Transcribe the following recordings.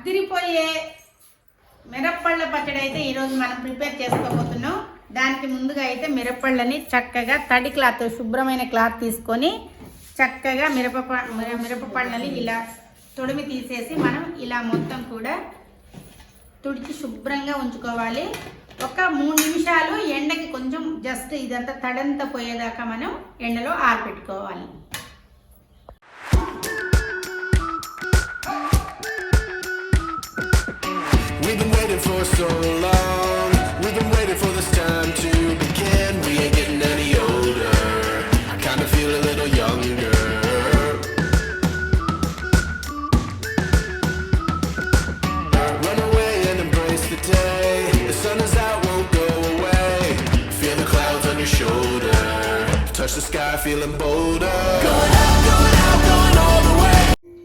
అద్దిరిపోయే మిరప్పళ్ళ పచ్చడి అయితే ఈరోజు మనం ప్రిపేర్ చేసుకోబోతున్నాం. దానికి ముందుగా అయితే మిరప్పళ్ళని చక్కగా తడి క్లాత్, శుభ్రమైన క్లాత్ తీసుకొని చక్కగా మిరపపళ్ళని ఇలా తొడిమి తీసేసి మనం ఇలా మొత్తం కూడా తుడిచి శుభ్రంగా ఉంచుకోవాలి. ఒక 3 నిమిషాలు ఎండకి కొంచెం జస్ట్ ఇదంతా తడంతా పోయేదాకా మనం ఎండలో ఆరబెట్టుకోవాలి. We've been waiting for so long. We've been waiting for this time to begin. We ain't getting any older. I kinda feel a little younger. Run away and embrace the day. The sun is out, won't go away. Feel the clouds on your shoulder. Touch the sky, feeling bolder. Going out, going out, going all the way.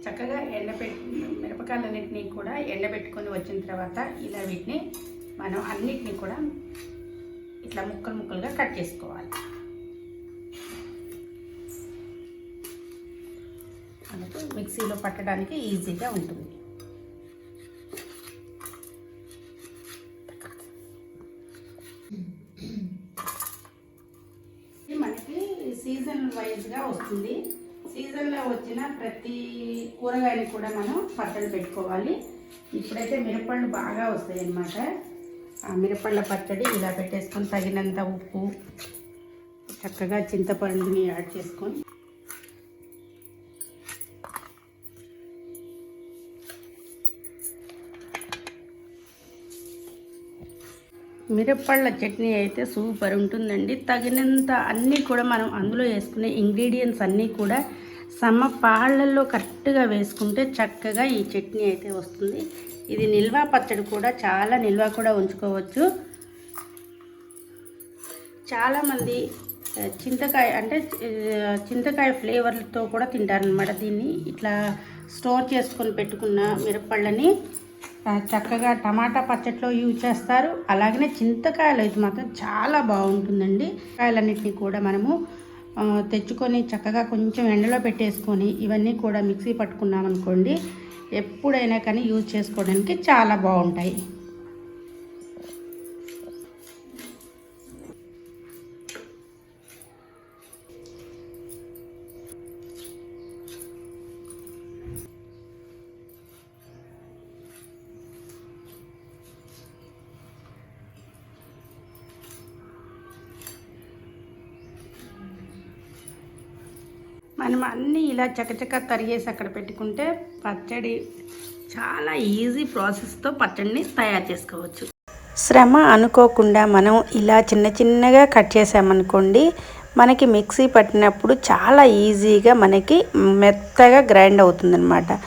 చక్కగా మిరపకాయలన్నింటినీ కూడా ఎండబెట్టుకొని వచ్చిన తర్వాత ఇలా వీటిని మనం అన్నిటినీ కూడా ఇట్లా ముక్కలు ముక్కలుగా కట్ చేసుకోవాలి. మనకు మిక్సీలో పట్టడానికి ఈజీగా ఉంటుంది. ఇది మనకి సీజన్ వైజ్గా వస్తుంది. సీజన్లో వచ్చిన ప్రతి కూరగాయని కూడా మనం పచ్చడి పెట్టుకోవాలి. ఇప్పుడైతే మిరపళ్ళు బాగా వస్తాయి అన్నమాట. ఆ మిరపళ్ళ పచ్చడి ఇలా పెట్టేసుకొని తగినంత ఉప్పు, చక్కగా చింతపండుని యాడ్ చేసుకొని మిరపళ్ళ చట్నీ అయితే సూపర్ ఉంటుందండి. తగినంత అన్నీ కూడా మనం అందులో వేసుకునే ఇంగ్రీడియంట్స్ అన్నీ కూడా సమపాళ్ళల్లో కరెక్ట్గా వేసుకుంటే చక్కగా ఈ చట్నీ అయితే వస్తుంది. ఇది నిల్వ పచ్చడి కూడా, చాలా నిల్వ కూడా ఉంచుకోవచ్చు. చాలామంది చింతకాయ ఫ్లేవర్తో కూడా తింటారనమాట. దీన్ని ఇట్లా స్టోర్ చేసుకొని పెట్టుకున్న మిరపళ్ళని చక్కగా టమాటా పచ్చట్లో యూజ్ చేస్తారు. అలాగనే చింతకాయలు అయితే మాత్రం చాలా బాగుంటుందండి. కాయలన్నింటినీ కూడా మనము తెచ్చుకొని చక్కగా కొంచెం ఎండలో పెట్టేసుకొని ఇవన్నీ కూడా మిక్సీ పట్టుకున్నాం అనుకోండి, ఎప్పుడైనా కానీ యూజ్ చేసుకోవడానికి చాలా బాగుంటాయి. మనం అన్నీ ఇలా చకచక తరిగేసి అక్కడ పెట్టుకుంటే పచ్చడి చాలా ఈజీ ప్రాసెస్తో పచ్చడిని తయారు చేసుకోవచ్చు. శ్రమ అనుకోకుండా మనం ఇలా చిన్న చిన్నగా కట్ చేసామనుకోండి, మనకి మిక్సీ పట్టినప్పుడు చాలా ఈజీగా మనకి మెత్తగా గ్రైండ్ అవుతుందన్నమాట.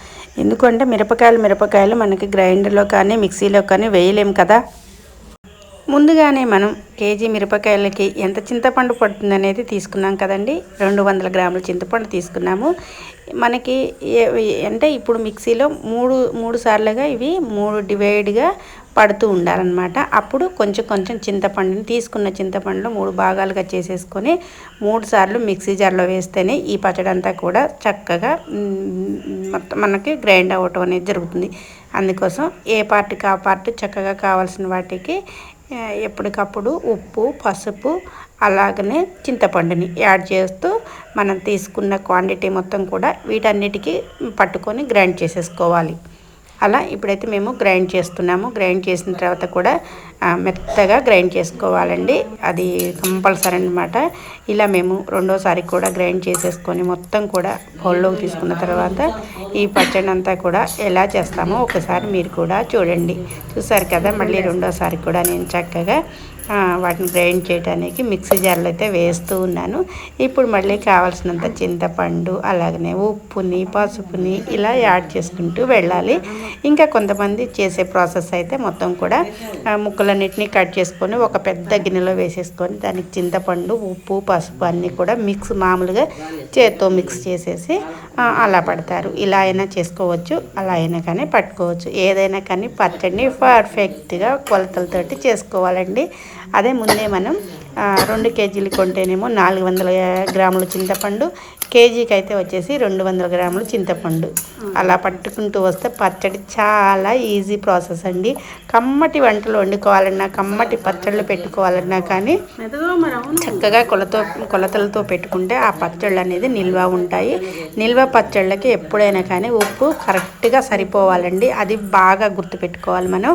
ఎందుకంటే మిరపకాయలు మనకి గ్రైండర్లో కానీ మిక్సీలో కానీ వేయలేము కదా. ముందుగానే మనం కేజీ మిరపకాయలకి ఎంత చింతపండు పడుతుంది అనేది తీసుకున్నాం కదండి. 200 గ్రాముల చింతపండు తీసుకున్నాము. మనకి అంటే ఇప్పుడు మిక్సీలో మూడు సార్లుగా ఇవి 3 డివైడ్గా పడుతూ ఉండాలన్నమాట. అప్పుడు కొంచెం చింతపండుని తీసుకున్న చింతపండులో 3 భాగాలుగా చేసేసుకొని 3 సార్లు మిక్సీ జార్లో వేస్తేనే ఈ పచ్చడి అంతా కూడా చక్కగా మొత్తం మనకి గ్రైండ్ అవ్వటం అనేది జరుగుతుంది. అందుకోసం ఏ పార్ట్కి ఆ పార్ట్ చక్కగా కావాల్సిన వాటికి ఎప్పటికప్పుడు ఉప్పు, పసుపు అలాగనే చింతపండుని యాడ్ చేస్తూ మనం తీసుకున్న క్వాంటిటీ మొత్తం కూడా వీటన్నిటికీ పట్టుకొని గ్రైండ్ చేసేసుకోవాలి. అలా ఇప్పుడైతే మేము గ్రైండ్ చేస్తున్నాము. గ్రైండ్ చేసిన తర్వాత కూడా మెత్తగా గ్రైండ్ చేసుకోవాలండి, అది కంపల్సరీ అన్నమాట. ఇలా మేము రెండోసారి కూడా గ్రైండ్ చేసేసుకొని మొత్తం కూడా బౌల్లోకి తీసుకున్న తర్వాత ఈ పచ్చడి అంతా కూడా ఎలా చేస్తామో ఒకసారి మీరు కూడా చూడండి. చూసారు కదా, మళ్ళీ రెండోసారి కూడా నేను చక్కగా వాటిని గ్రైండ్ చేయడానికి మిక్సీ జార్లో అయితే వేస్తూ ఉన్నాను. ఇప్పుడు మళ్ళీ కావాల్సినంత చింతపండు అలాగనే ఉప్పుని, పసుపుని ఇలా యాడ్ చేసుకుంటూ వెళ్ళాలి. ఇంకా కొంతమంది చేసే ప్రాసెస్ అయితే మొత్తం కూడా ముక్కలన్నిటిని కట్ చేసుకొని ఒక పెద్ద గిన్నెలో వేసేసుకొని దానికి చింతపండు, ఉప్పు, పసుపు అన్నీ కూడా మామూలుగా చేత్తో మిక్స్ చేసేసి అలా పడతారు. ఇలా అయినా చేసుకోవచ్చు, అలా అయినా కానీ పట్టుకోవచ్చు. ఏదైనా కానీ పచ్చడిని పర్ఫెక్ట్గా కొలతలతోటి చేసుకోవాలండి. అదే ముందే మనం 2 కేజీలు కొంటేనేమో 400 గ్రాముల చింతపండు, కేజీకి అయితే వచ్చేసి 200 గ్రాములు చింతపండు. అలా పట్టుకుంటూ వస్తే పచ్చడి చాలా ఈజీ ప్రాసెస్ అండి. కమ్మటి వంటలు వండుకోవాలన్నా, కమ్మటి పచ్చళ్ళు పెట్టుకోవాలన్నా కానీ చక్కగా కొలతలతో పెట్టుకుంటే ఆ పచ్చళ్ళు అనేది నిల్వ ఉంటాయి. నిల్వ పచ్చళ్ళకి ఎప్పుడైనా కానీ ఉప్పు కరెక్ట్గా సరిపోవాలండి. అది బాగా గుర్తుపెట్టుకోవాలి మనం.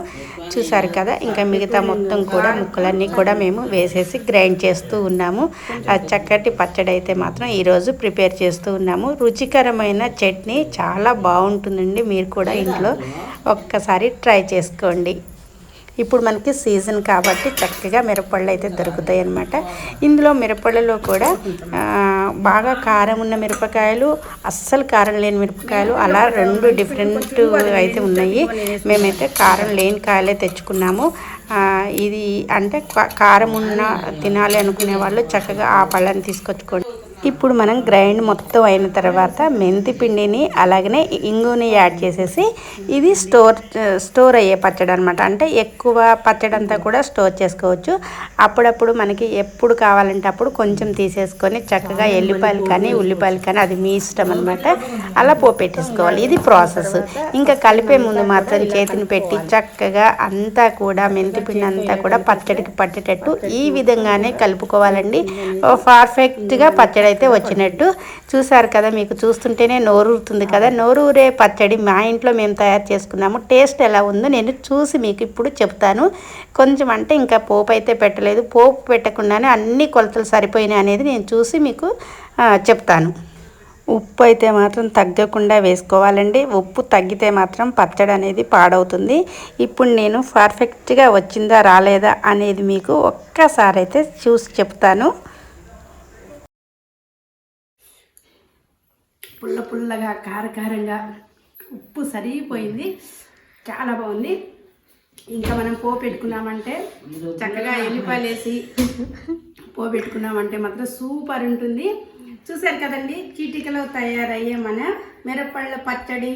చూసారు కదా, ఇంకా మిగతా మొత్తం కూడా ముక్కలన్నీ కూడా మేము వేసేసి గ్రైండ్ చేస్తూ ఉన్నాము. ఆ చక్కటి పచ్చడి అయితే మాత్రం ఈరోజు ప్రిపేర్ చేస్తూ ఉన్నాము. రుచికరమైన చట్నీ చాలా బాగుంటుందండి. మీరు కూడా ఇంట్లో ఒక్కసారి ట్రై చేసుకోండి. ఇప్పుడు మనకి సీజన్ కాబట్టి చక్కగా మిరపళ్ళు అయితే దొరుకుతాయి అన్నమాట. ఇందులో మిరపళ్ళలో కూడా బాగా కారం ఉన్న మిరపకాయలు, అస్సలు కారం లేని మిరపకాయలు, అలా 2 డిఫరెంట్ అయితే ఉన్నాయి. మేమైతే కారం లేని కాయలే తెచ్చుకున్నాము. ఇది అంటే కారం ఉన్న తినాలి అనుకునే వాళ్ళు చక్కగా ఆ పళ్ళని తీసుకొచ్చుకోండి. ఇప్పుడు మనం గ్రైండ్ మొత్తం అయిన తర్వాత మెంతి పిండిని అలాగనే ఇంగుని యాడ్ చేసేసి ఇది స్టోర్ అయ్యే పచ్చడి అనమాట. అంటే ఎక్కువ పచ్చడి అంతా కూడా స్టోర్ చేసుకోవచ్చు. అప్పుడప్పుడు మనకి ఎప్పుడు కావాలంటే అప్పుడు కొంచెం తీసేసుకొని చక్కగా ఎల్లిపాయలు కానీ ఉల్లిపాయలు కానీ అది మీ ఇష్టం అనమాట, అలా పోపెట్టేసుకోవాలి. ఇది ప్రాసెస్. ఇంకా కలిపే ముందు మాత్రం చేతిని పెట్టి చక్కగా అంతా కూడా మెంతి పిండి అంతా కూడా పచ్చడికి పట్టేటట్టు ఈ విధంగానే కలుపుకోవాలండి. పర్ఫెక్ట్గా పచ్చడి అయితే వచ్చినట్టు. చూసారు కదా, మీకు చూస్తుంటేనే నోరూరుతుంది కదా. నోరూరే పచ్చడి మా ఇంట్లో మేము తయారు చేసుకున్నాము. టేస్ట్ ఎలా ఉందో నేను చూసి మీకు ఇప్పుడు చెప్తాను. కొంచెం అంటే ఇంకా పోపు అయితే పెట్టలేదు, పోపు పెట్టకుండానే అన్ని కొలతలు సరిపోయినాయి అనేది నేను చూసి మీకు చెప్తాను. ఉప్పు అయితే మాత్రం తగ్గకుండా వేసుకోవాలండి. ఉప్పు తగ్గితే మాత్రం పచ్చడి అనేది పాడవుతుంది. ఇప్పుడు నేను పర్ఫెక్ట్గా వచ్చిందా రాలేదా అనేది మీకు ఒక్కసారి అయితే చూసి చెప్తాను. పుల్లగా కారకారంగా ఉప్పు సరిపోయింది, చాలా బాగుంది. ఇంకా మనం పోపెట్టుకున్నామంటే చక్కగా ఎల్లిపాయలు వేసి పోపెట్టుకున్నామంటే మాత్రం సూపర్ ఉంటుంది. చూసారు కదండి, చీటికలో తయారయ్యే మన మిరపళ్ళ పచ్చడి